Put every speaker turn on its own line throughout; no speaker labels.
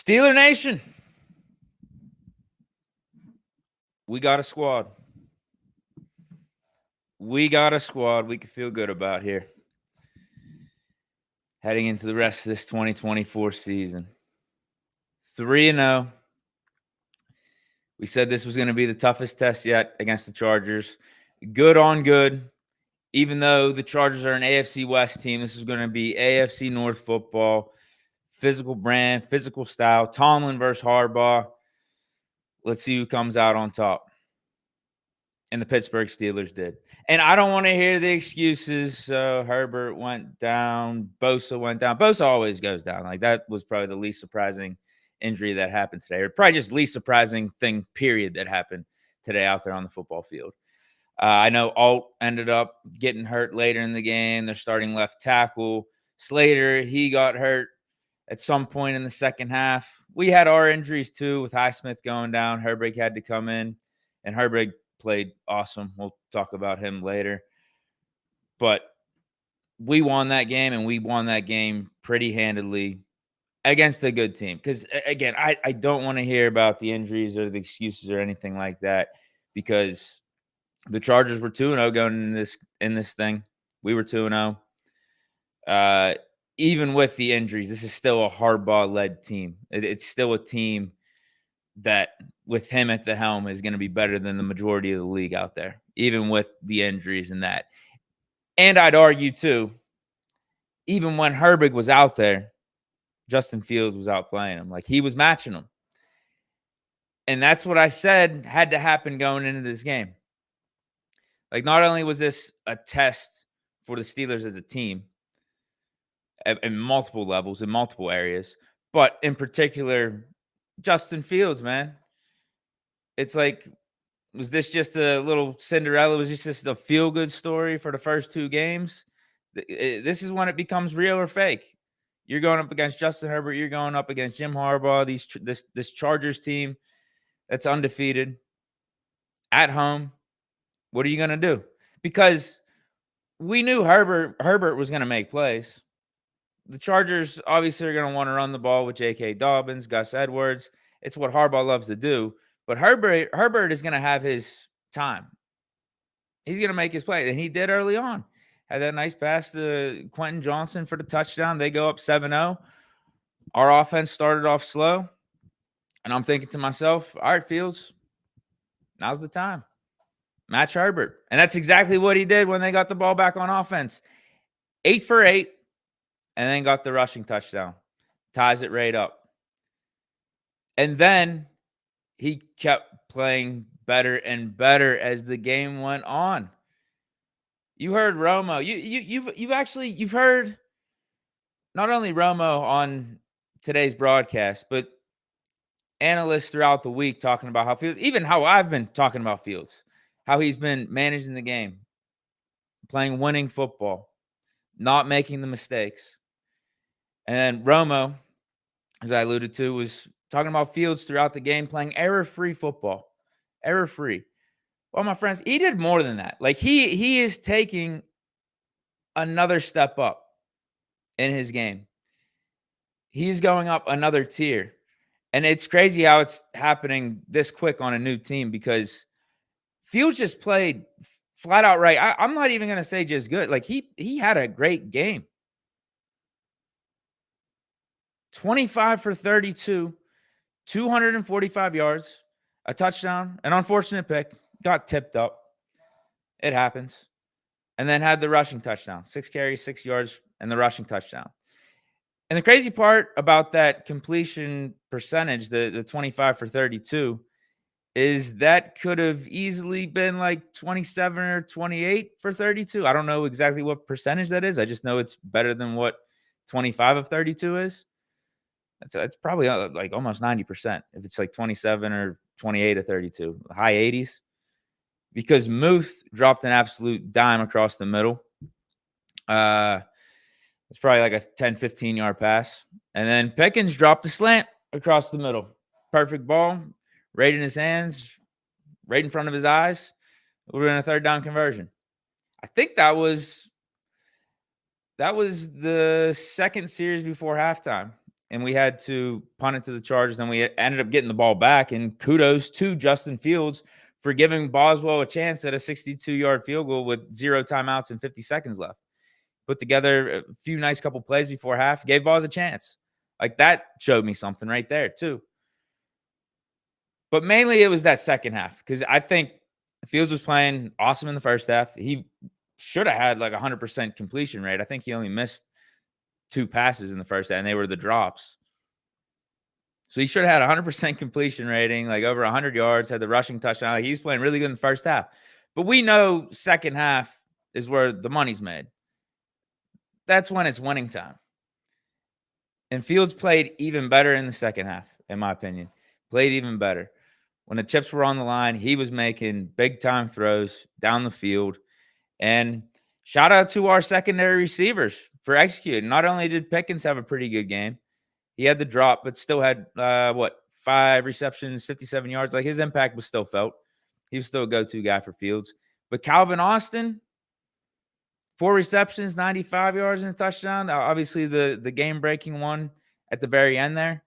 Steeler Nation, we got a squad. We got a squad we can feel good about here. Heading into the rest of this 2024 season. 3-0. We said this was going to be the toughest test yet against the Chargers. Good on good. Even though the Chargers are an AFC West team, this is going to be AFC North football. Physical brand, physical style. Tomlin versus Harbaugh. Let's see who comes out on top. And the Pittsburgh Steelers did. And I don't want to hear the excuses. Herbert went down. Bosa went down. Bosa always goes down. Like, that was probably the least surprising injury that happened today. Or probably just least surprising thing, period, that happened today out there on the football field. I know Alt ended up getting hurt later in the game. They're starting left tackle. Slater, he got hurt at some point in the second half. We had our injuries too with Highsmith going down. Herbert had to come in, and Herbert played awesome. We'll talk about him later. But we won that game, and we won that game pretty handily against a good team. Because, again, I don't want to hear about the injuries or the excuses or anything like that, because the Chargers were 2-0 going in this thing. We were 2-0. Even with the injuries, this is still a Harbaugh-led team. It's still a team that, with him at the helm, is going to be better than the majority of the league out there, even with the injuries and that. And I'd argue, too, even when Herbig was out there, Justin Fields was outplaying him. Like, he was matching him. And that's what I said had to happen going into this game. Like, not only was this a test for the Steelers as a team in multiple levels, in multiple areas, but in particular, Justin Fields, man. It's like, was this just a little Cinderella? Was this just a feel-good story for the first two games? This is when it becomes real or fake. You're going up against Justin Herbert. You're going up against Jim Harbaugh, this Chargers team that's undefeated at home. What are you going to do? Because we knew Herbert was going to make plays. The Chargers obviously are going to want to run the ball with J.K. Dobbins, Gus Edwards. It's what Harbaugh loves to do. But Herbert is going to have his time. He's going to make his play. And he did early on. Had that nice pass to Quentin Johnson for the touchdown. They go up 7-0. Our offense started off slow. And I'm thinking to myself, all right, Fields, now's the time. Match Herbert. And that's exactly what he did when they got the ball back on offense. 8 for 8. And then got the rushing touchdown. Ties it right up. And then he kept playing better and better as the game went on. You heard Romo. You've heard not only Romo on today's broadcast, but analysts throughout the week talking about how Fields, even how I've been talking about Fields, how he's been managing the game, playing winning football, not making the mistakes. And then Romo, as I alluded to, was talking about Fields throughout the game, playing error-free football. Error-free. Well, my friends, he did more than that. Like, he is taking another step up in his game. He's going up another tier. And it's crazy how it's happening this quick on a new team, because Fields just played flat out right. I'm not even going to say just good. Like, he had a great game. 25 for 32, 245 yards, a touchdown, an unfortunate pick, got tipped up. It happens. And then had the rushing touchdown, 6 carries, 6 yards, and the rushing touchdown. And the crazy part about that completion percentage, the 25 for 32, is that could have easily been like 27 or 28 for 32. I don't know exactly what percentage that is. I just know it's better than what 25 of 32 is. It's probably like almost 90% if it's like 27 or 28 of 32, high 80s. Because Muth dropped an absolute dime across the middle. It's probably like a 10, 15-yard pass. And then Pickens dropped a slant across the middle. Perfect ball, right in his hands, right in front of his eyes. It would have been a third down conversion. I think that was the second series before halftime and we had to punt it to the Chargers, and we ended up getting the ball back. And kudos to Justin Fields for giving Boswell a chance at a 62-yard field goal with 0 timeouts and 50 seconds left. Put together a few nice couple plays before half, gave Boz a chance. Like, that showed me something right there too. But mainly it was that second half, because I think Fields was playing awesome in the first half. He should have had like 100% completion rate. I think he only missed 2 passes in the first half, and they were the drops. So he should have had 100% completion rating, like over 100 yards, had the rushing touchdown. Like, he was playing really good in the first half. But we know second half is where the money's made. That's when it's winning time. And Fields played even better in the second half, in my opinion. Played even better. When the chips were on the line, he was making big-time throws down the field. And shout out to our secondary receivers for executing. Not only did Pickens have a pretty good game, he had the drop, but still had, 5 receptions, 57 yards. Like, his impact was still felt. He was still a go-to guy for Fields. But Calvin Austin, 4 receptions, 95 yards and a touchdown. Obviously, the game-breaking one at the very end there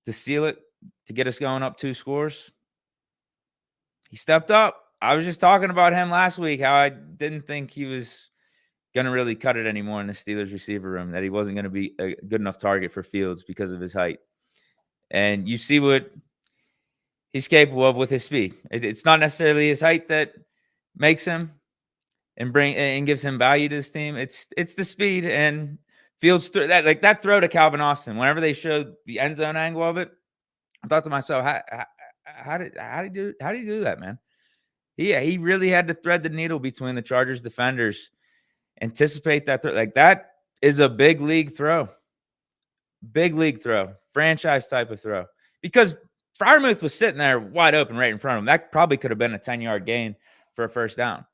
to seal it, to get us going up 2 scores. He stepped up. I was just talking about him last week, how I didn't think he was going to really cut it anymore in the Steelers receiver room, that he wasn't going to be a good enough target for Fields because of his height. And you see what he's capable of with his speed. It's not necessarily his height that makes him and gives him value to this team. It's the speed. And Fields that throw to Calvin Austin, whenever they showed the end zone angle of it, I thought to myself, how did he do that, man? He really had to thread the needle between the Chargers defenders, anticipate that throw. Like, that is a big league throw. Big league throw. Franchise type of throw. Because Freiermuth was sitting there wide open right in front of him. That probably could have been a 10-yard gain for a first down.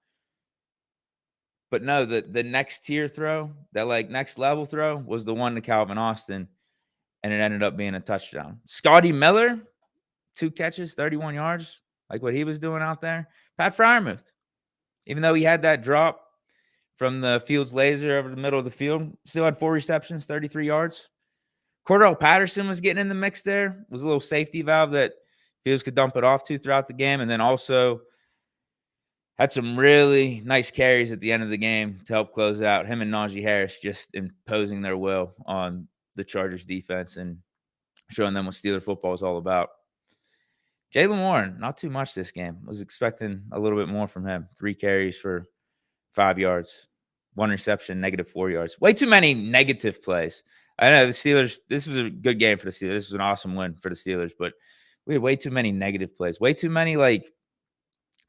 But no, the next tier throw, that like next level throw, was the one to Calvin Austin, and it ended up being a touchdown. Scotty Miller, 2 catches, 31 yards, like what he was doing out there. Pat Freiermuth, even though he had that drop from the Fields laser over the middle of the field, still had 4 receptions, 33 yards. Cordell Patterson was getting in the mix there. It was a little safety valve that Fields could dump it off to throughout the game, and then also had some really nice carries at the end of the game to help close out. Him and Najee Harris just imposing their will on the Chargers defense and showing them what Steeler football is all about. Jaylen Warren, not too much this game. Was expecting a little bit more from him. 3 carries for 5 yards, 1 reception, -4 yards. Way too many negative plays. I know the Steelers, this was a good game for the Steelers. This was an awesome win for the Steelers, but we had way too many negative plays. Way too many, like,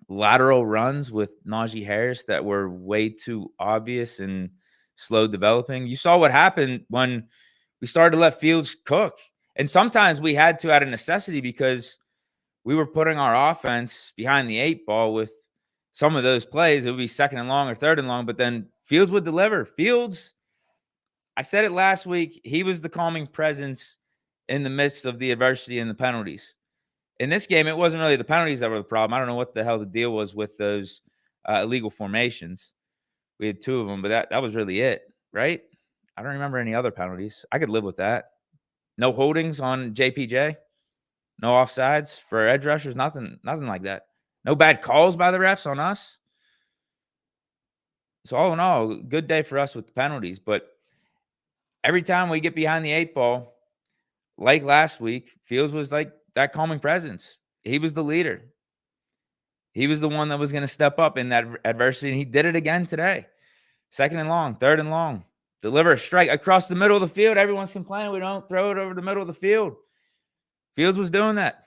lateral runs with Najee Harris that were way too obvious and slow developing. You saw what happened when we started to let Fields cook. And sometimes we had to out of necessity, because we were putting our offense behind the 8 ball with some of those plays. It would be 2nd and long or 3rd and long, but then Fields would deliver. Fields, I said it last week, he was the calming presence in the midst of the adversity and the penalties. In this game, it wasn't really the penalties that were the problem. I don't know what the hell the deal was with those illegal formations. We had 2 of them, but that was really it, right? I don't remember any other penalties. I could live with that. No holdings on JPJ. No offsides for edge rushers. Nothing like that. No bad calls by the refs on us. So all in all, good day for us with the penalties. But every time we get behind the 8 ball, like last week, Fields was like that calming presence. He was the leader. He was the one that was going to step up in that adversity, and he did it again today. 2nd and long, 3rd and long. Deliver a strike across the middle of the field. Everyone's complaining we don't throw it over the middle of the field. Fields was doing that.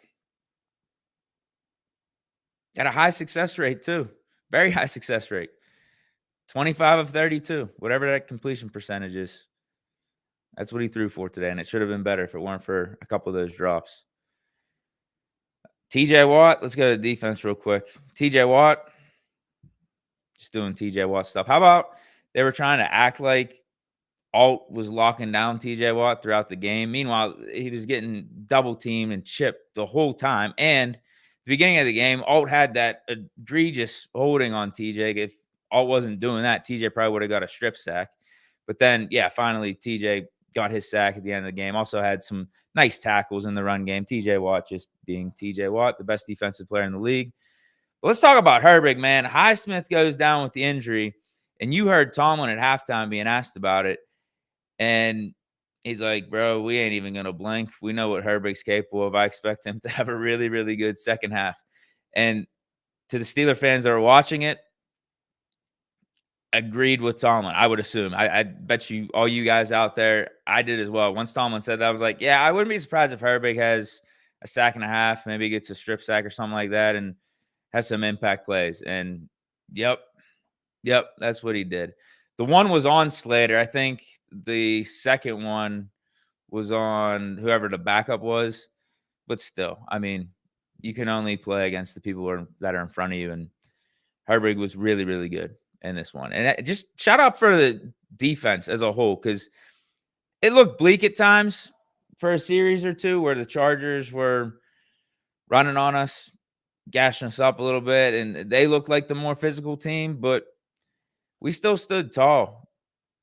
At a high success rate, too. Very high success rate. 25 of 32, whatever that completion percentage is. That's what he threw for today, and it should have been better if it weren't for a couple of those drops. TJ Watt, let's go to the defense real quick. TJ Watt, just doing TJ Watt stuff. How about they were trying to act like Alt was locking down TJ Watt throughout the game? Meanwhile, he was getting double teamed and chipped the whole time. And at the beginning of the game, Alt had that egregious holding on TJ. If Alt wasn't doing that, TJ probably would have got a strip sack. But then, yeah, finally TJ got his sack at the end of the game. Also had some nice tackles in the run game. TJ Watt just being TJ Watt, the best defensive player in the league. But let's talk about Herbig, man. Highsmith goes down with the injury, and you heard Tomlin at halftime being asked about it, and he's like, bro, we ain't even going to blink. We know what Herbig's capable of. I expect him to have a really, really good second half. And to the Steeler fans that are watching it, agreed with Tomlin, I would assume. I bet you, all you guys out there, I did as well. Once Tomlin said that, I was like, yeah, I wouldn't be surprised if Herbig has a sack and a half, maybe gets a strip sack or something like that, and has some impact plays. And yep, that's what he did. The one was on Slater. I think the second one was on whoever the backup was. But still, I mean, you can only play against the people that are in front of you. And Herbig was really, really good in this one. And just shout out for the defense as a whole, because it looked bleak at times for a series or two where the Chargers were running on us, gashing us up a little bit, and they looked like the more physical team, but we still stood tall.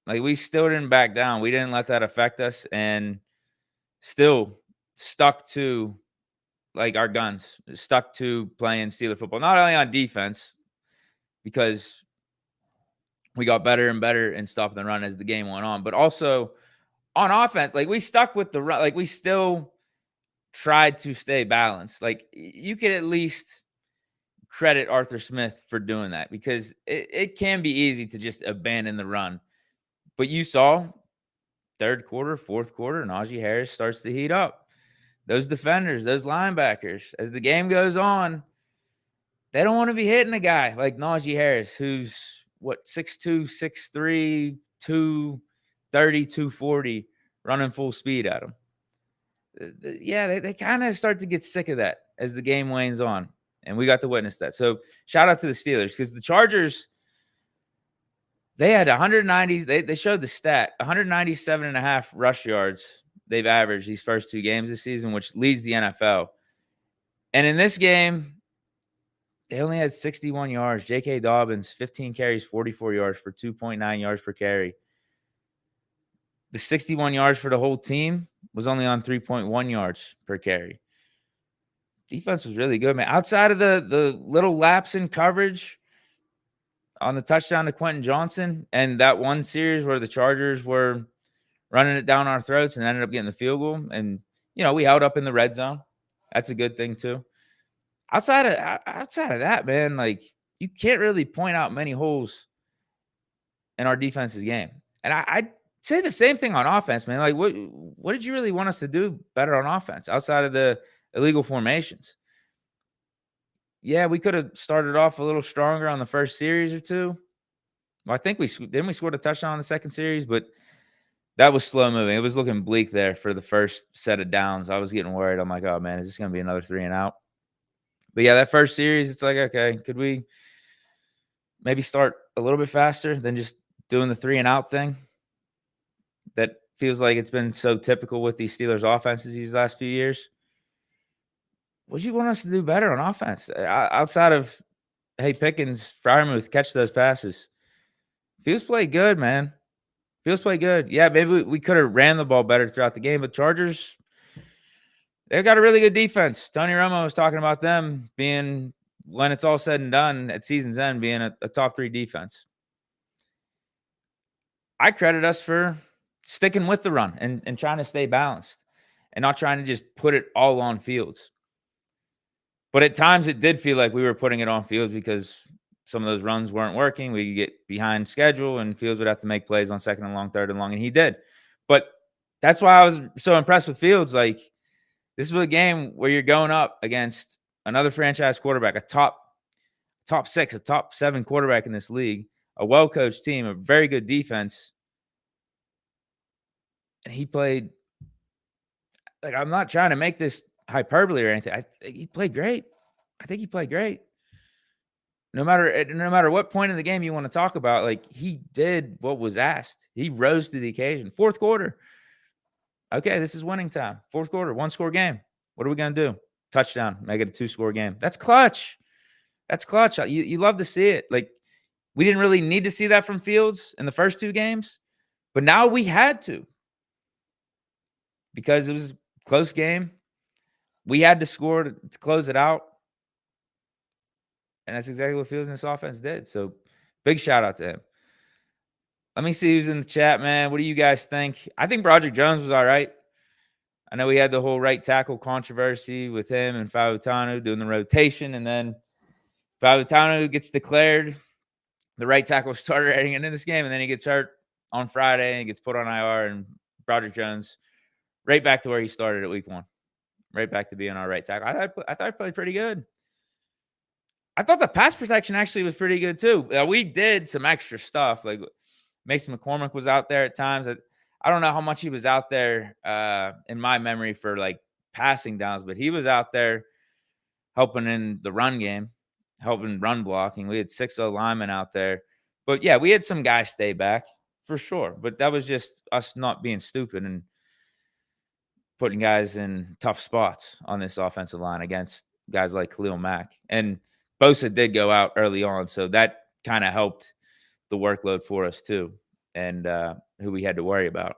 Like, we still didn't back down. We didn't let that affect us, and still stuck to, like, our guns, stuck to playing Steeler football, not only on defense, because we got better and better in stopping the run as the game went on, but also on offense. Like, we stuck with the run. Like, we still tried to stay balanced. Like, you could at least credit Arthur Smith for doing that, because it can be easy to just abandon the run. But you saw third quarter, fourth quarter, Najee Harris starts to heat up. Those defenders, those linebackers, as the game goes on, they don't want to be hitting a guy like Najee Harris, who's, what, 6'2", 6'3", 230, 240, running full speed at him. Yeah, they kind of start to get sick of that as the game wanes on, and we got to witness that. So shout out to the Steelers, because the Chargers, they had 190. They showed the stat, 197.5 rush yards they've averaged these first two games this season, which leads the NFL. And in this game, they only had 61 yards. J.K. Dobbins, 15 carries, 44 yards for 2.9 yards per carry. The 61 yards for the whole team was only on 3.1 yards per carry. Defense was really good, man. Outside of the little lapse in coverage on the touchdown to Quentin Johnson and that one series where the Chargers were running it down our throats and ended up getting the field goal. And, we held up in the red zone. That's a good thing too. Outside of that, man, like, you can't really point out many holes in our defense's game. And I'd say the same thing on offense, man. Like, what did you really want us to do better on offense outside of the illegal formations? Yeah, we could have started off a little stronger on the first series or two. Well, I think we scored a touchdown on the second series, but that was slow moving. It was looking bleak there for the first set of downs. I was getting worried. I'm like, oh man, is this going to be another 3 and out? But yeah, that first series, it's like, okay, could we maybe start a little bit faster than just doing the 3 and out thing? That feels like it's been so typical with these Steelers offenses these last few years. What do you want us to do better on offense? Outside of, hey, Pickens, Freiermuth, catch those passes. Fields played good, man. Fields played good. Yeah, maybe we could have ran the ball better throughout the game, but Chargers, they've got a really good defense. Tony Romo was talking about them being, when it's all said and done at season's end, being a top 3 defense. I credit us for sticking with the run and trying to stay balanced and not trying to just put it all on Fields. But at times it did feel like we were putting it on Fields because some of those runs weren't working. We could get behind schedule and Fields would have to make plays on second and long, third and long, and he did. But that's why I was so impressed with Fields. Like, this was a game where you're going up against another franchise quarterback, a top 6, a top 7 quarterback in this league, a well-coached team, a very good defense. And he played, like, I'm not trying to make this hyperbole or anything. He played great. I think he played great. No matter what point in the game you want to talk about, like, he did what was asked. He rose to the occasion. Fourth quarter. Okay, this is winning time. Fourth quarter, 1-score game. What are we going to do? Touchdown, make it a 2-score game. That's clutch. That's clutch. You love to see it. Like, we didn't really need to see that from Fields in the first 2 games, but now we had to. because it was a close game. We had to score to close it out, and that's exactly what Fields and this offense did. So, big shout out to him. Let me see who's in the chat, man. What do you guys think? I think Broderick Jones was all right. I know we had the whole right tackle controversy with him and Fautanu doing the rotation, and then Fautanu gets declared the right tackle starter heading into this game, and then he gets hurt on Friday and gets put on IR, and Broderick Jones right back to where he started at week 1. Right back to being our right tackle. I thought he played pretty good. I thought the pass protection actually was pretty good too. We did some extra stuff. Like Mason McCormick was out there at times. I don't know how much he was out there in my memory for like passing downs, but he was out there helping in the run game, helping run blocking. We had 6 linemen out there. But yeah, we had some guys stay back for sure. But that was just us not being stupid and putting guys in tough spots on this offensive line against guys like Khalil Mack. And Bosa did go out early on, so that kind of helped the workload for us too, and who we had to worry about.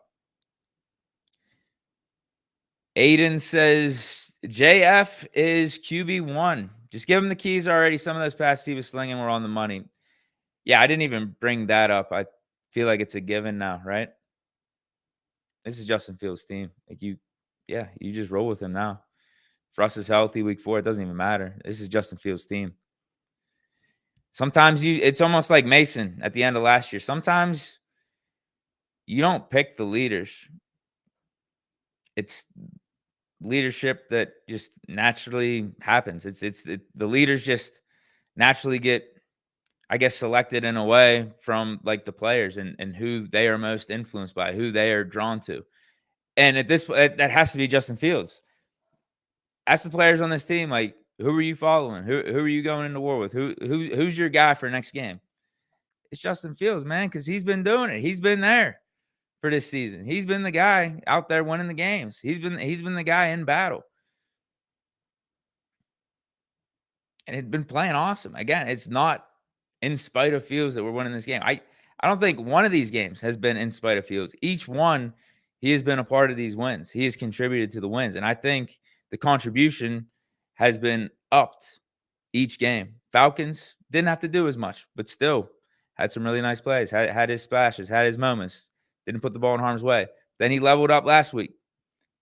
Aiden says JF is QB1. Just give him the keys already. Some of those passes he was slinging were on the money. Yeah, I didn't even bring that up. I feel like it's a given now, right? This is Justin Fields' team. Like you just roll with him now. If Russ is healthy week 4, it doesn't even matter. This is Justin Fields' team. Sometimes it's almost like Mason at the end of last year. Sometimes you don't pick the leaders. It's leadership that just naturally happens. The leaders just naturally get, I guess, selected in a way from like the players and who they are most influenced by, who they are drawn to. And at this point, that has to be Justin Fields. Ask the players on this team, like, who are you following? Who are you going into war with? Who's your guy for next game? It's Justin Fields, man, because he's been doing it. He's been there for this season. He's been the guy out there winning the games. He's been the guy in battle. And he'd been playing awesome. Again, it's not in spite of Fields that we're winning this game. I don't think one of these games has been in spite of Fields. Each one, he has been a part of these wins. He has contributed to the wins. And I think the contribution has been upped each game. Falcons didn't have to do as much, but still had some really nice plays, had his splashes, had his moments, didn't put the ball in harm's way. Then he leveled up last week.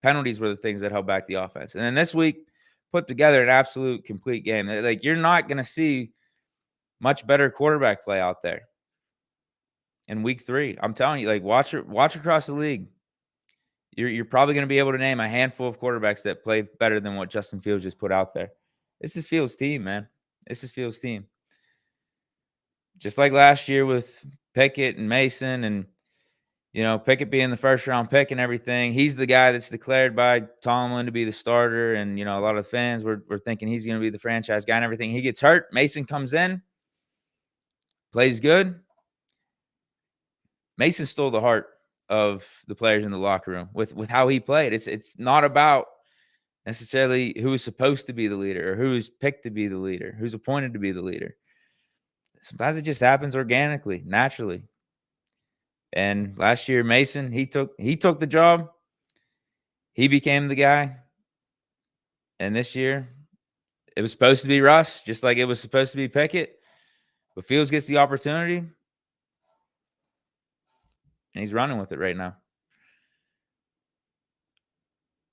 Penalties were the things that held back the offense. And then this week, put together an absolute complete game. Like, you're not going to see much better quarterback play out there in week 3. I'm telling you, like, watch across the league. You're probably going to be able to name a handful of quarterbacks that play better than what Justin Fields just put out there. This is Fields' team, man. This is Fields' team. Just like last year with Pickett and Mason and, Pickett being the first-round pick and everything. He's the guy that's declared by Tomlin to be the starter, and, a lot of fans were thinking he's going to be the franchise guy and everything. He gets hurt. Mason comes in, plays good. Mason stole the heart of the players in the locker room with how he played. It's not about necessarily who is supposed to be the leader or who is picked to be the leader, who's appointed to be the leader. Sometimes it just happens organically, naturally. And last year, Mason, he took the job. He became the guy. And this year, it was supposed to be Russ, just like it was supposed to be Pickett. But Fields gets the opportunity, and he's running with it right now.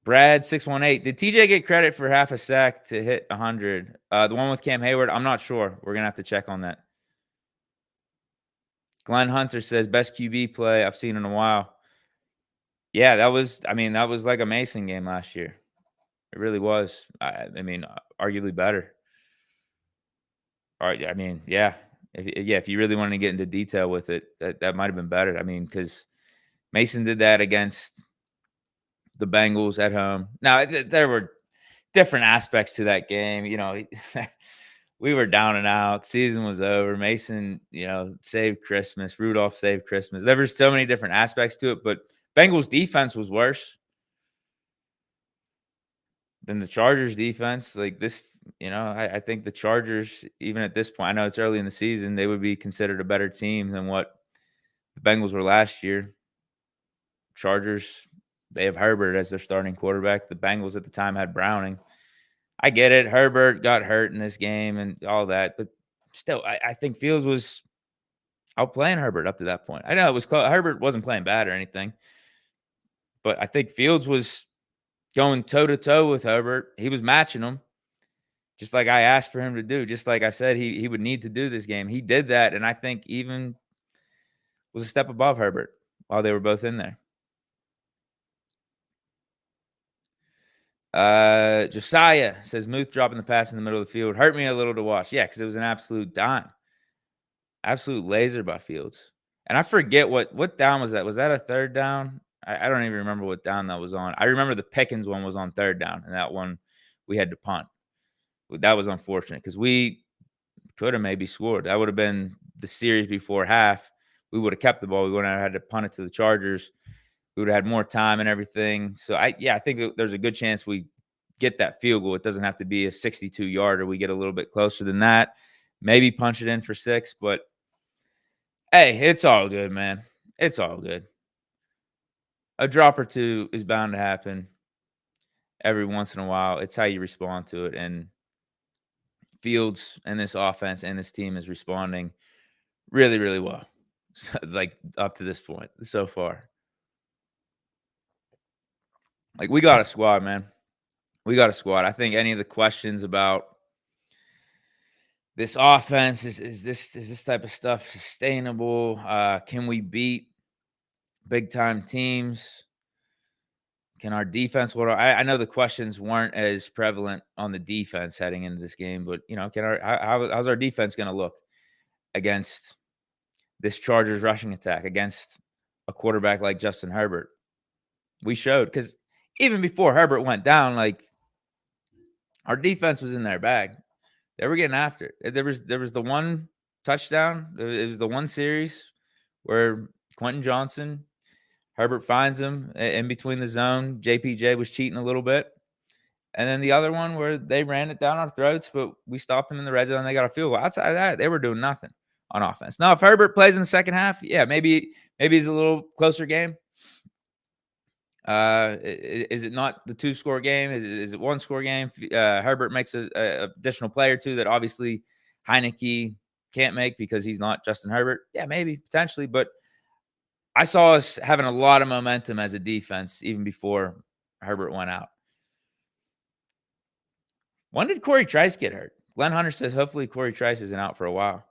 Brad 618. Did TJ get credit for half a sack to hit 100? The one with Cam Hayward, I'm not sure. We're gonna have to check on that. Glenn Hunter says best QB play I've seen in a while. Yeah, that was like a Mason game last year. It really was. Arguably better. All right, yeah. If you really wanted to get into detail with it, that might have been better. Because Mason did that against the Bengals at home. Now, there were different aspects to that game. We were down and out. Season was over. Mason, saved Christmas. Rudolph saved Christmas. There were so many different aspects to it, but Bengals defense was worse than the Chargers defense. Like this, I think the Chargers, even at this point, I know it's early in the season, they would be considered a better team than what the Bengals were last year. Chargers They have Herbert as their starting quarterback. The Bengals at the time had Browning. I get it. Herbert got hurt in this game and all that, but still, I think Fields was outplaying Herbert up to that point. I know it was close. Herbert wasn't playing bad or anything, but I think Fields was going toe to toe with Herbert. He was matching him, just like I asked for him to do. Just like I said, he would need to do this game. He did that, and I think even was a step above Herbert while they were both in there. Josiah says Muth dropping the pass in the middle of the field hurt me a little to watch. Yeah, because it was an absolute dime, absolute laser by Fields. And I forget what down was that. Was that a third down? I don't even remember what down that was on. I remember the Pickens one was on third down, and that one we had to punt. That was unfortunate because we could have maybe scored. That would have been the series before half. We would have kept the ball. We wouldn't have had to punt it to the Chargers. We would have had more time and everything. So I think there's a good chance we get that field goal. It doesn't have to be a 62-yarder. We get a little bit closer than that. Maybe punch it in for 6, but hey, it's all good, man. It's all good. A drop or two is bound to happen every once in a while. It's how you respond to it. And Fields and this offense and this team is responding really, really well. Like up to this point so far. Like we got a squad, man. We got a squad. I think any of the questions about this offense is this type of stuff sustainable? Can we beat big time teams? Can our defense? I know the questions weren't as prevalent on the defense heading into this game, but how's our defense going to look against this Chargers rushing attack, against a quarterback like Justin Herbert? We showed, because even before Herbert went down, like our defense was in their bag. They were getting after it. There was the one touchdown. It was the one series where Quentin Johnson, Herbert finds him in between the zone. JPJ was cheating a little bit. And then the other one where they ran it down our throats, but we stopped them in the red zone and they got a field goal. Outside of that, they were doing nothing on offense. Now, if Herbert plays in the second half, yeah, maybe it's a little closer game. Is it not the 2-score game? Is it 1-score game? Herbert makes a additional play or two that obviously Heineke can't make because he's not Justin Herbert. Yeah, maybe, potentially. But I saw us having a lot of momentum as a defense even before Herbert went out. When did Corey Trice get hurt? Glenn Hunter says hopefully Corey Trice isn't out for a while.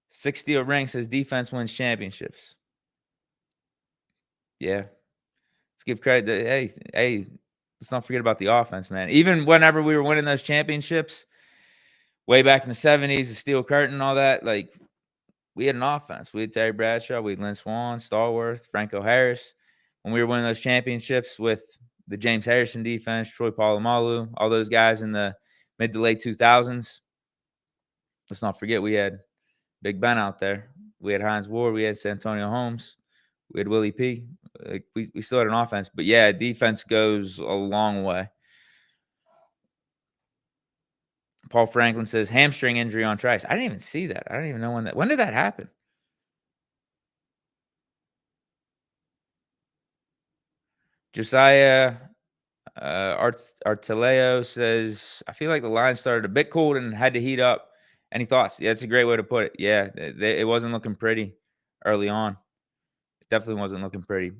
60 Ring says defense wins championships. Yeah. Let's give credit to, hey, let's not forget about the offense, man. Even whenever we were winning those championships, way back in the 70s, the Steel Curtain and all that, like, we had an offense. We had Terry Bradshaw, we had Lynn Swann, Stallworth, Franco Harris. When we were winning those championships with the James Harrison defense, Troy Polamalu, all those guys in the mid to late 2000s, let's not forget we had Big Ben out there. We had Hines Ward. We had Santonio Holmes. We had Willie P. We still had an offense. But, yeah, defense goes a long way. Paul Franklin says hamstring injury on Trice. I didn't even see that. I don't even know when did that happen? Josiah Artileo says, I feel like the line started a bit cold and had to heat up. Any thoughts? Yeah, that's a great way to put it. Yeah, it wasn't looking pretty early on. It definitely wasn't looking pretty.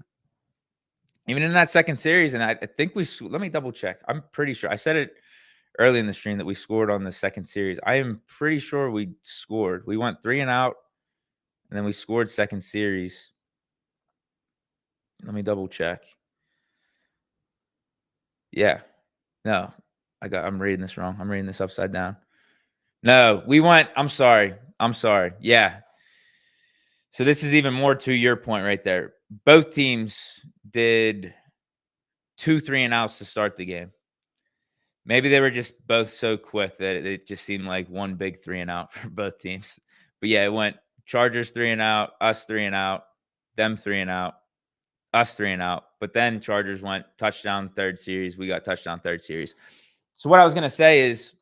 Even in that second series, and I think let me double check. I'm pretty sure. I said it early in the stream that we scored on the second series. I am pretty sure we scored. We went 3 and out, and then we scored second series. Let me double check. Yeah. No, I'm reading this wrong. I'm reading this upside down. No, we went. I'm sorry. Yeah. So this is even more to your point right there. Both teams did 2 3-and-outs to start the game. Maybe they were just both so quick that it just seemed like one big 3-and-out for both teams. But yeah, it went Chargers 3-and-out, us 3-and-out, them 3-and-out, us 3-and-out. But then Chargers went touchdown third series. We got touchdown third series. So what I was going to say is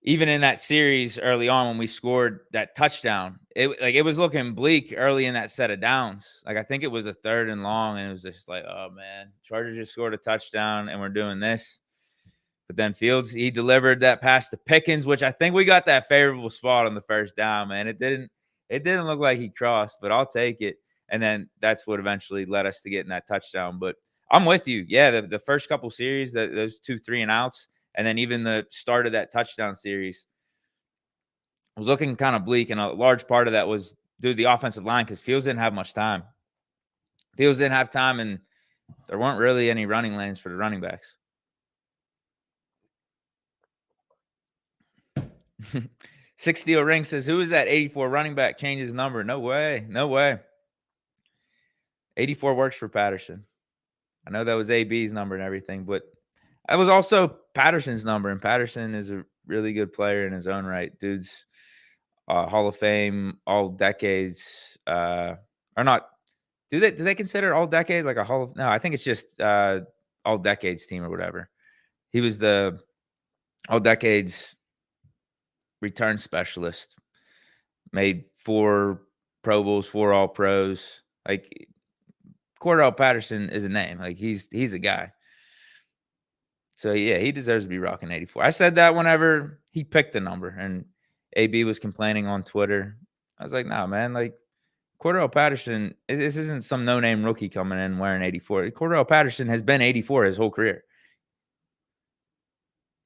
even in that series early on when we scored that touchdown, it was looking bleak early in that set of downs. Like, I think it was a 3rd and long, and it was just like, oh man, Chargers just scored a touchdown and we're doing this. But then Fields, he delivered that pass to Pickens, which I think we got that favorable spot on the first down, man. It didn't look like he crossed, but I'll take it. And then that's what eventually led us to getting that touchdown. But I'm with you. Yeah, the first couple series, those 2 3-and-outs, and then even the start of that touchdown series was looking kind of bleak. And a large part of that was due to the offensive line because Fields didn't have much time. Fields didn't have time, and there weren't really any running lanes for the running backs. Six Steel Ring says, who is that 84 running back? Change his number. No way. No way. 84 works for Patterson. I know that was AB's number and everything, but that was also Patterson's number, and Patterson is a really good player in his own right. Dude's Hall of Fame, all decades, or not. Do they consider all decades like a Hall of? No, I think it's just all decades team or whatever. He was the all decades return specialist. Made 4 Pro Bowls, 4 All Pros. Like, Cordell Patterson is a name. Like, he's a guy. So yeah, he deserves to be rocking 84. I said that whenever he picked the number, and AB was complaining on Twitter. I was like, nah, man, like, Cordell Patterson, this isn't some no-name rookie coming in wearing 84. Cordell Patterson has been 84 his whole career.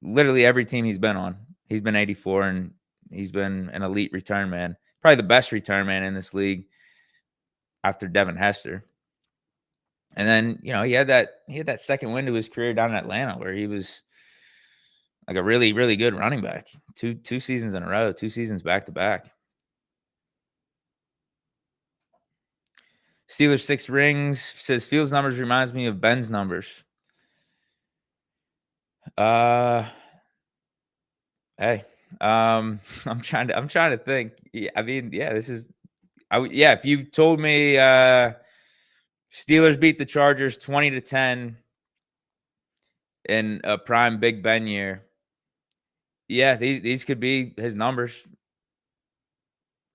Literally every team he's been on, he's been 84, and he's been an elite return man. Probably the best return man in this league after Devin Hester. And then, he had that second win to his career down in Atlanta where he was like a really, really good running back. Two seasons in a row, 2 seasons back to back. Steelers 6 rings says Fields' numbers reminds me of Ben's numbers. Hey, I'm trying to think. Yeah, I mean, yeah, if you told me Steelers beat the Chargers 20-10 in a prime Big Ben year, yeah, these could be his numbers.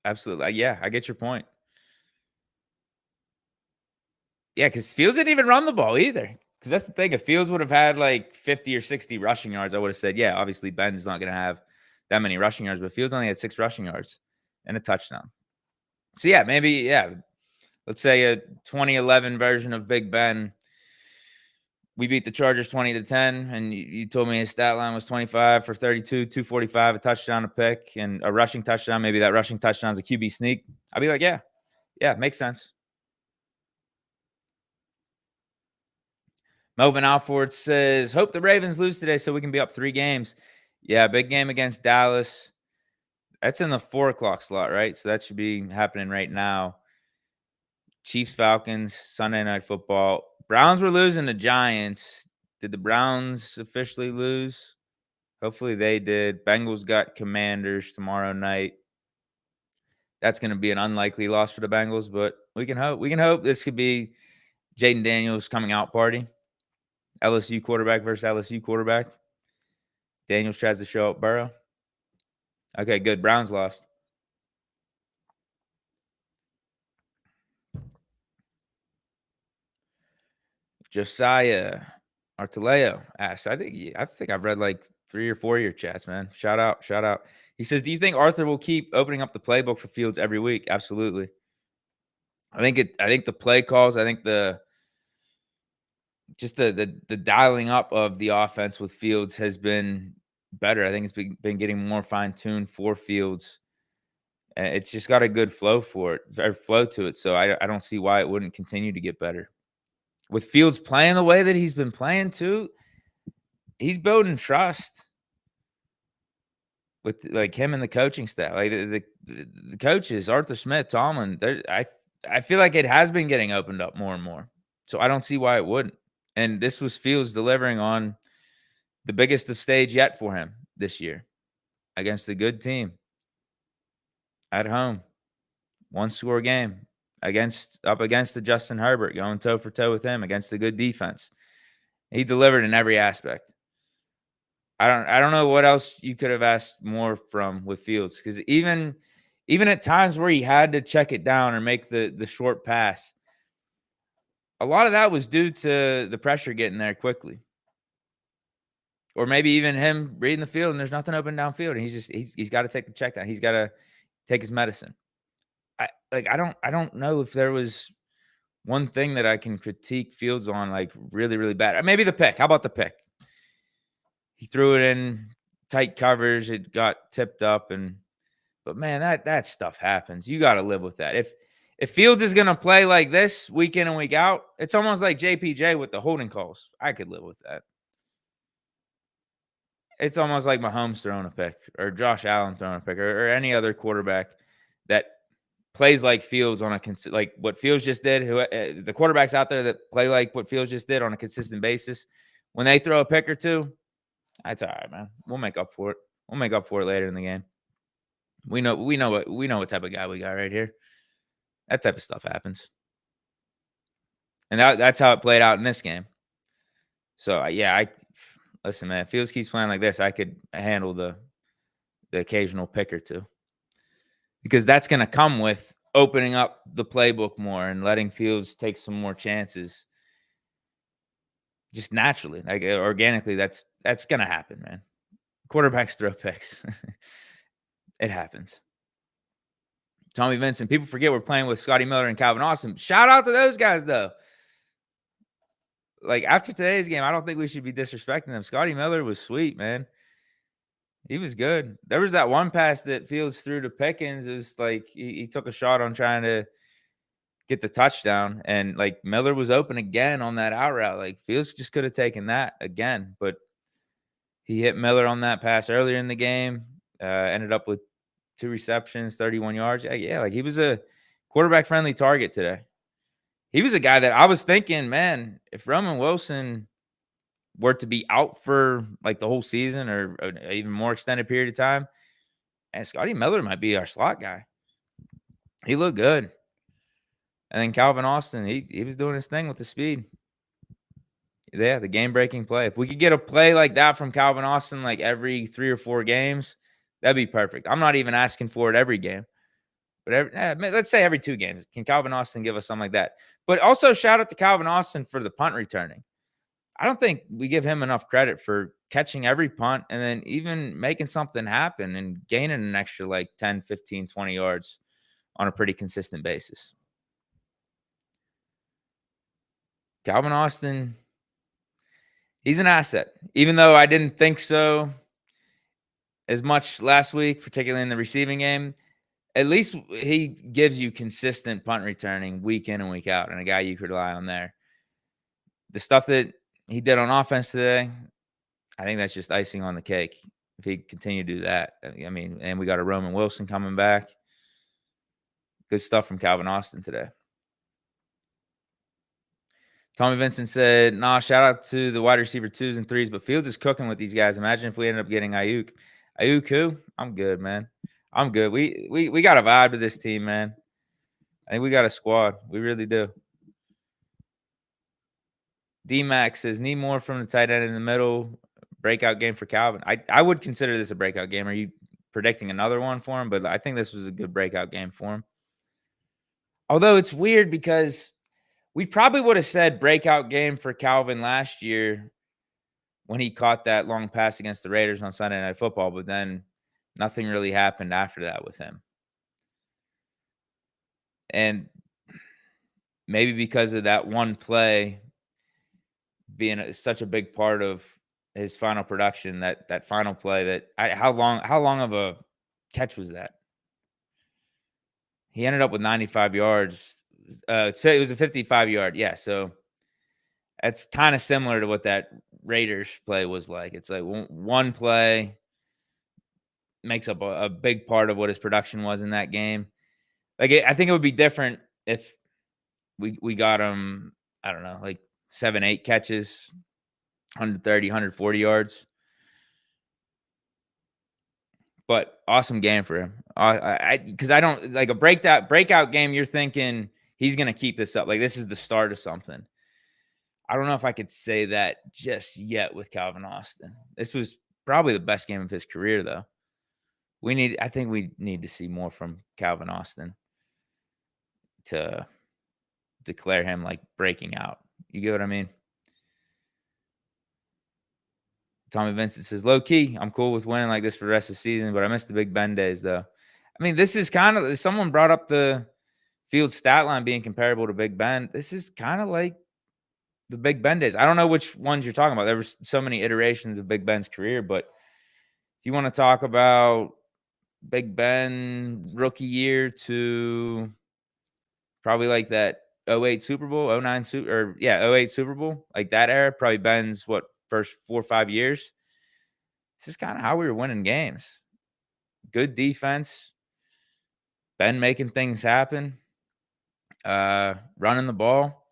Absolutely. Yeah, I get your point. Yeah, because Fields didn't even run the ball either. Because that's the thing. If Fields would have had like 50 or 60 rushing yards, I would have said, yeah, obviously Ben's not going to have that many rushing yards. But Fields only had 6 rushing yards and a touchdown. So, yeah, maybe, yeah, let's say a 2011 version of Big Ben. We beat the Chargers 20-10, and you told me his stat line was 25 for 32, 245, a touchdown, a pick, and a rushing touchdown. Maybe that rushing touchdown is a QB sneak. I'd be like, yeah, makes sense. Melvin Alford says, hope the Ravens lose today so we can be up 3 games. Yeah, big game against Dallas. That's in the 4 o'clock slot, right? So that should be happening right now. Chiefs, Falcons, Sunday Night Football. Browns were losing to Giants. Did the Browns officially lose? Hopefully they did. Bengals got Commanders tomorrow night. That's going to be an unlikely loss for the Bengals, but we can hope this could be Jaden Daniels' coming out party. LSU quarterback versus LSU quarterback. Daniels tries to show up Burrow. Okay, good. Browns lost. Josiah Artileo asks, I think I've read like 3 or 4 of your chats, man. Shout out. He says, do you think Arthur will keep opening up the playbook for Fields every week? Absolutely. I think the play calls, I think the dialing up of the offense with Fields has been better. I think it's been getting more fine-tuned for Fields. It's just got a good flow to it. So I don't see why it wouldn't continue to get better. With Fields playing the way that he's been playing too, he's building trust with like him and the coaching staff. Like the coaches, Arthur Smith, Tomlin, I feel like it has been getting opened up more and more. So I don't see why it wouldn't. And this was Fields delivering on the biggest of stage yet for him this year against a good team at home. 1-score game up against the Justin Herbert, going toe for toe with him against a good defense. He delivered in every aspect. I don't know what else you could have asked more from with Fields, because even at times where he had to check it down or make the short pass, a lot of that was due to the pressure getting there quickly. Or maybe even him reading the field and there's nothing open downfield, and he's got to take the check down. He's got to take his medicine. I don't know if there was one thing that I can critique Fields on, like, really, really bad. Maybe the pick. How about the pick? He threw it in tight coverage. It got tipped up, but man, that stuff happens. You got to live with that. If Fields is going to play like this week in and week out, it's almost like JPJ with the holding calls. I could live with that. It's almost like Mahomes throwing a pick, or Josh Allen throwing a pick, or any other quarterback that plays like Fields on like what Fields just did. The quarterbacks out there that play like what Fields just did on a consistent basis, when they throw a pick or two, that's all right, man. We'll make up for it. We'll make up for it later in the game. We know what type of guy we got right here. That type of stuff happens, and that's how it played out in this game. So yeah, listen, man. If Fields keeps playing like this, I could handle the occasional pick or two, because that's going to come with opening up the playbook more and letting Fields take some more chances. Just naturally, like organically, that's going to happen, man. Quarterbacks throw picks. It happens. Tommy Vincent, people forget we're playing with Scotty Miller and Calvin Austin. Shout out to those guys, though. Like, after today's game, I don't think we should be disrespecting them. Scotty Miller was sweet, man. He was good. There was that one pass that Fields threw to Pickens. It was like he took a shot on trying to get the touchdown, and like Miller was open again on that out route. Like, Fields just could have taken that again, but he hit Miller on that pass earlier in the game. Ended up with 2 receptions, 31 yards. Yeah, like he was a quarterback-friendly target today. He was a guy that I was thinking, man, if Roman Wilson were to be out for like the whole season or an even more extended period of time, and Scotty Miller might be our slot guy. He looked good. And then Calvin Austin, he was doing his thing with the speed. Yeah, the game-breaking play. If we could get a play like that from Calvin Austin like every 3 or 4 games, that'd be perfect. I'm not even asking for it every game. But let's say every 2 games. Can Calvin Austin give us something like that? But also shout out to Calvin Austin for the punt returning. I don't think we give him enough credit for catching every punt and then even making something happen and gaining an extra like 10, 15, 20 yards on a pretty consistent basis. Calvin Austin, he's an asset. Even though I didn't think so as much last week, particularly in the receiving game, at least he gives you consistent punt returning week in and week out, and a guy you could rely on there. The stuff that he did on offense today, I think that's just icing on the cake. If he continue to do that, I mean, and we got a Roman Wilson coming back. Good stuff from Calvin Austin today. Tommy Vincent said, nah, shout out to the wide receiver 2s and 3s, but Fields is cooking with these guys. Imagine if we ended up getting Ayuk. Ayuk who? I'm good, man. I'm good. We got a vibe to this team, man. I think we got a squad. We really do. D-Max says, need more from the tight end in the middle. Breakout game for Calvin. I would consider this a breakout game. Are you predicting another one for him? But I think this was a good breakout game for him. Although it's weird because we probably would have said breakout game for Calvin last year when he caught that long pass against the Raiders on Sunday Night Football, but then nothing really happened after that with him. And maybe because of that one play being such a big part of his final production, that final play how long of a catch was that? He ended up with 95 yards. It was a 55-yard. Yeah, so it's kind of similar to what that Raiders play was like. It's like one play makes up a big part of what his production was in that game. Like, I think it would be different if we got him, I don't know, like 7, 8 catches, 130, 140 yards. But awesome game for him. Because I don't like a breakout game. You're thinking he's going to keep this up. Like, this is the start of something. I don't know if I could say that just yet with Calvin Austin. This was probably the best game of his career, though. I think we need to see more from Calvin Austin to declare him like breaking out. You get what I mean? Tommy Vincent says, low key, I'm cool with winning like this for the rest of the season, but I miss the Big Ben days, though. I mean, this is kind of, someone brought up the field stat line being comparable to Big Ben. This is kind of like the Big Ben days. I don't know which ones you're talking about. There was so many iterations of Big Ben's career, but if you want to talk about Big Ben rookie year to probably like that '08 Super Bowl, '09 '08 Super Bowl, like that era, probably Ben's first 4 or 5 years. This is kind of how we were winning games. Good defense, Ben making things happen, running the ball,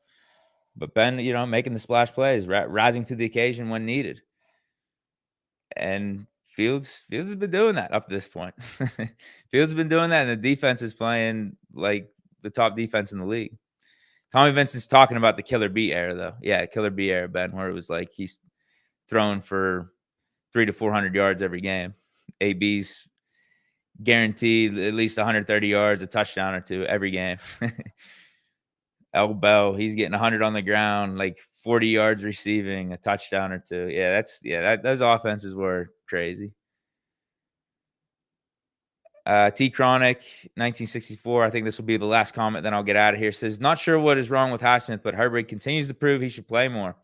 but Ben, making the splash plays, rising to the occasion when needed. And Fields has been doing that up to this point. Fields has been doing that, and the defense is playing like the top defense in the league. Tommy Vincent's talking about the Killer B era, though. Yeah, Killer B era, Ben, where it was like he's throwing for 300 to 400 yards every game. AB's guaranteed at least 130 yards, a touchdown or two every game. L. Bell, he's getting 100 on the ground, like 40 yards receiving, a touchdown or two. Yeah, those offenses were crazy. T Chronic 1964. I think this will be the last comment. Then I'll get out of here. Says, not sure what is wrong with Highsmith, but Herbig continues to prove he should play more.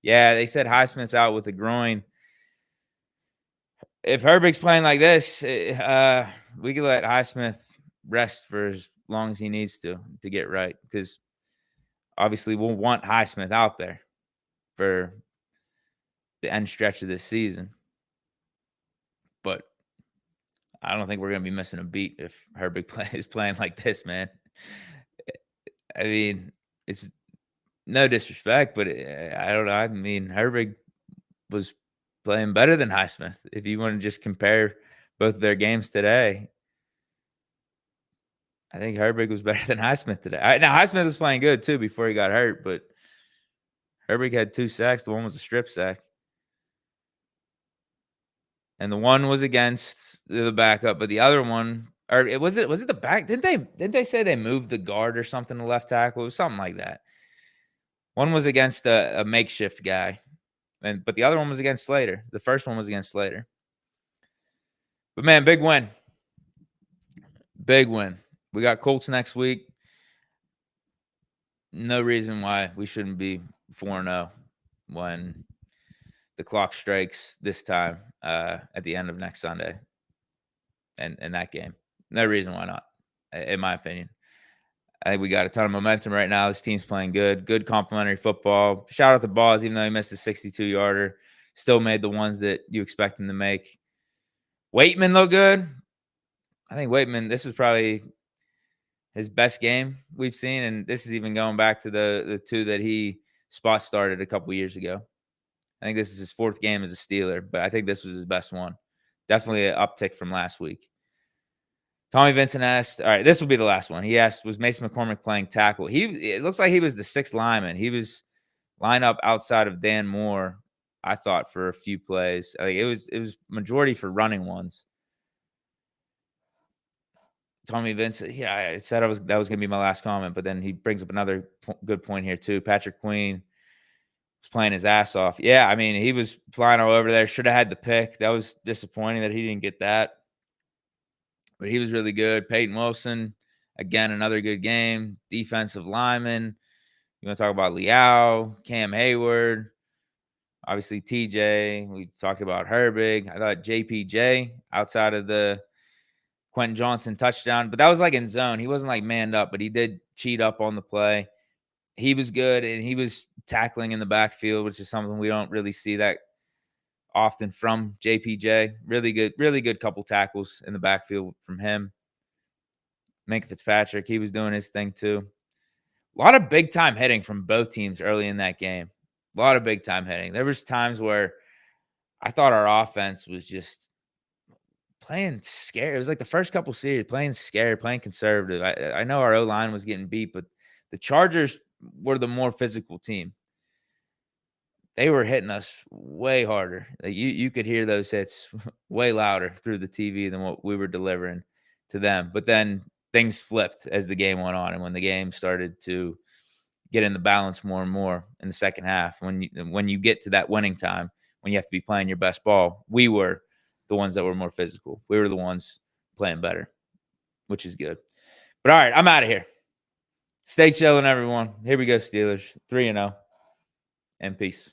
Yeah, they said Highsmith's out with a groin. If Herbig's playing like this, we could let Highsmith rest for as long as he needs to get right, because obviously we'll want Highsmith out there for the end stretch of this season. But I don't think we're going to be missing a beat if Herbig is playing like this, man. I mean, it's no disrespect, but I don't know. I mean, Herbig was playing better than Highsmith. If you want to just compare both of their games today, I think Herbig was better than Highsmith today. Now, Highsmith was playing good, too, before he got hurt, but Herbig had 2 sacks. The one was a strip sack. And the one was against the backup, but the other one, or was it the back? Didn't they say they moved the guard or something to left tackle? It was something like that. One was against a makeshift guy, but the other one was against Slater. The first one was against Slater. But man, big win. Big win. We got Colts next week. No reason why we shouldn't be 4-0 when the clock strikes this time at the end of next Sunday. And that game. No reason why not, in my opinion. I think we got a ton of momentum right now. This team's playing good. Good complimentary football. Shout out to Boz, even though he missed a 62-yarder. Still made the ones that you expect him to make. Waitman looked good. I think Waitman, this was probably his best game we've seen, and this is even going back to the 2 that he spot started a couple years ago. I think this is his 4th game as a Steeler, but I think this was his best one. Definitely an uptick from last week. Tommy Vincent asked, all right, this will be the last one. He asked, was Mason McCormick playing tackle? It looks like he was the 6th lineman. He was lined up outside of Dan Moore, I thought, for a few plays. I think it was majority for running ones. Tommy Vincent, yeah, I said that was going to be my last comment, but then he brings up another good point here too. Patrick Queen was playing his ass off. Yeah, I mean, he was flying all over there. Should have had the pick. That was disappointing that he didn't get that. But he was really good. Peyton Wilson, again, another good game. Defensive lineman. You want to talk about Liao, Cam Hayward, obviously TJ. We talked about Herbig. I thought JPJ, outside of the Quentin Johnson touchdown, but that was like in zone. He wasn't like manned up, but he did cheat up on the play. He was good, and he was tackling in the backfield, which is something we don't really see that often from JPJ. Really good couple tackles in the backfield from him. Minka Fitzpatrick, he was doing his thing too. A lot of big-time hitting from both teams early in that game. A lot of big-time hitting. There was times where I thought our offense was just playing scared. It was like the first couple series, playing scared, playing conservative. I know our O-line was getting beat, but the Chargers were the more physical team. they were hitting us way harder. Like you could hear those hits way louder through the TV than what we were delivering to them. But then things flipped as the game went on, and when the game started to get in the balance more and more in the second half, when you get to that winning time, when you have to be playing your best ball, we were the ones that were more physical. We were the ones playing better, which is good. But all right, I'm out of here. Stay chilling, everyone. Here we go, Steelers 3-0, and peace.